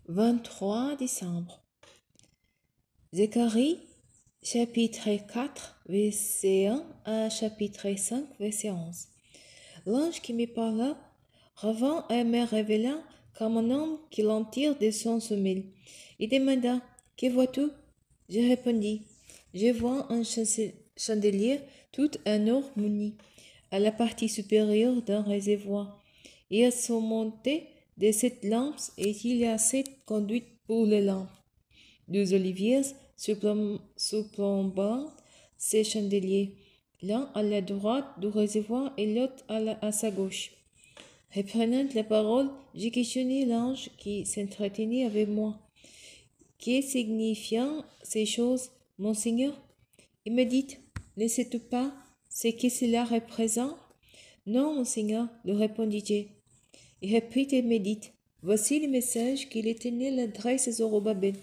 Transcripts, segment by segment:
23 décembre. Zacharie, chapitre 4, verset 1 à chapitre 5, verset 11. L'ange qui me parla revint et me révéla comme un homme qui l'en tire de son sommeil. Il demanda, « Que vois-tu » Je répondis, « Je vois un chandelier tout en or muni, à la partie supérieure d'un réservoir, et à son monté de 7 lampes, et il y a 7 conduites pour les lampes. 2 oliviers surplombant ces chandeliers, l'un à la droite du réservoir et l'autre à sa gauche. » Reprenant la parole, j'ai questionné l'ange qui s'entretenait avec moi. « Que signifient ces choses, mon Seigneur ?» Il me dit, « Ne sais-tu pas ce que cela représente ?» « Non, mon Seigneur, lui répondis-je. Il reprit et me dit, « Voici le message que l'Éternel adresse à Zorobabel.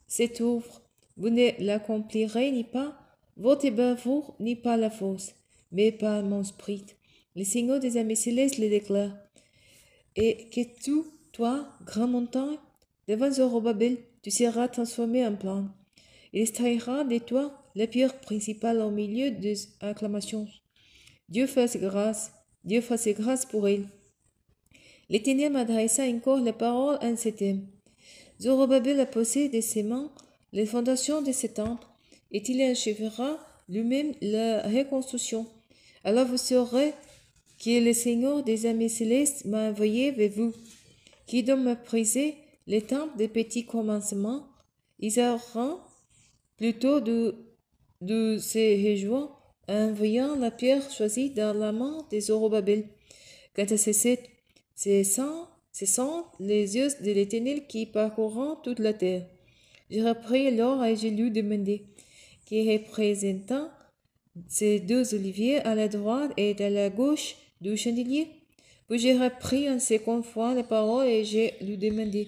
Cette œuvre, vous ne l'accomplirez ni pas votre bravoure ni par la force, mais par mon esprit. Le Seigneur des armées célestes le déclare. Et que toi, grand montagne, devant Zorobabel, tu seras transformé en plaine. Il extraira de toi la pierre principale au milieu des acclamations. Dieu fasse grâce pour elle. » L'Éternel m'adressa encore la parole en ces termes. Zorobabel a posé de ses mains les fondations de ce temple, et il achèvera lui-même la reconstruction. Alors vous saurez que le Seigneur des armées célestes m'a envoyé vers vous, qui doit mépriser les temples des petits commencements. Ils auront plutôt de se réjouir en voyant la pierre choisie dans la main de Zorobabel. Quant à ces sept, ce sont les yeux de l'Éternel qui parcourront toute la terre. Je repris alors et je lui demandai, qui représentant ces 2 oliviers à la droite et à la gauche du chandelier? Puis j'ai repris une seconde fois la parole et je lui demandai,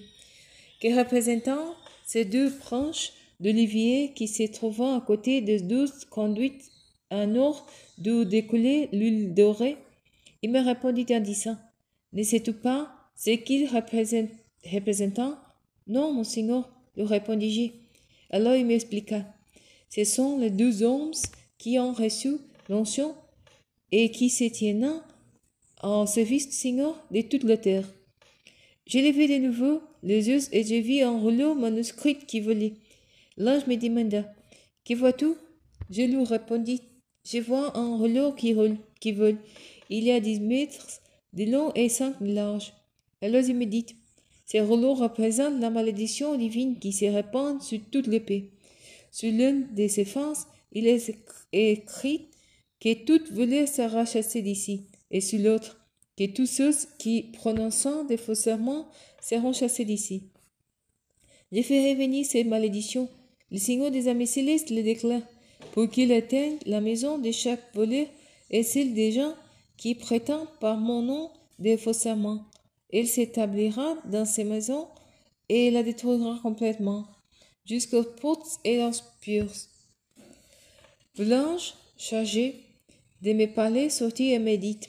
qui représentant ces 2 branches d'olivier qui se trouvent à côté des 12 conduites en or d'où découlait l'huile dorée? Il me répondit en disant, « Ne sais-tu pas ce qu'il représente? » Non, mon Seigneur, lui répondis-je. Alors il m'expliqua, « Ce sont les 12 hommes qui ont reçu l'onction et qui se tiennent en service du Seigneur de toute la terre. » J'ai levé de nouveau les yeux et j'ai vu un rouleau manuscrit qui volait. L'ange me demanda, « Que vois-tu » Je lui répondis, « Je vois un rouleau qui vole. Il y a 10 mètres de long et 5 de large. » Alors il me dit, « Ce rouleau représente la malédiction divine qui se répand sur toute l'épée. Sur l'une de ses faces, il est écrit que toute volée sera chassée d'ici, et sur l'autre, que tous ceux qui prononçant des faux serments seront chassés d'ici. Je ferai venir cette malédiction. Le Seigneur des armées célestes le déclare, pour qu'il atteigne la maison de chaque voleur et celle des gens qui prétendent par mon nom des faux serments. Il s'établira dans ces maisons et la détruira complètement, jusqu'aux portes et aux pures. L'ange chargé de me parler sortit et me dit,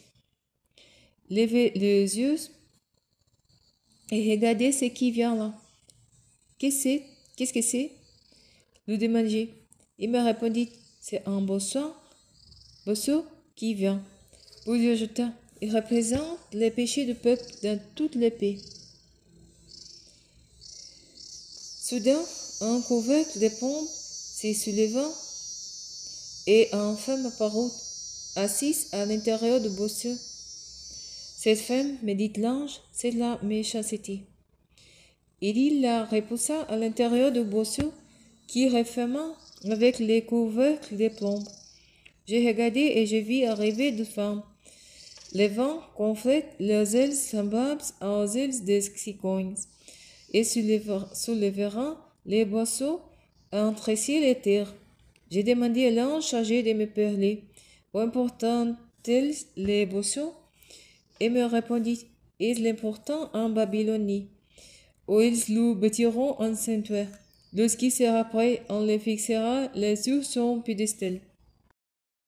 « Levez les yeux et regardez ce qui vient là. » Qu'est-ce que c'est? Lui demandai. Il me répondit, c'est un bosseau qui vient. Puis il ajouta, il représente les péchés du peuple dans toute le pays. Soudain, un couvercle de pompe se souleva et une femme apparut, assise à l'intérieur du bosseau. Cette femme, me dit l'ange, c'est la méchanceté. Et il la repoussa à l'intérieur du bosseau qui referma avec les couvercles de plomb. J'ai regardé et je vis arriver 2 femmes. Les vents gonflaient leurs ailes semblables aux ailes des cigognes, et soulèveront les bosseaux entre ciel et terre. J'ai demandé à l'ange chargé de me parler, où important-ils les bosseaux? Et me répondit, ils l'important en Babylonie, où ils lui bâtiront un sanctuaire. Lorsqu'il sera prêt, on le fixera sur son piédestal.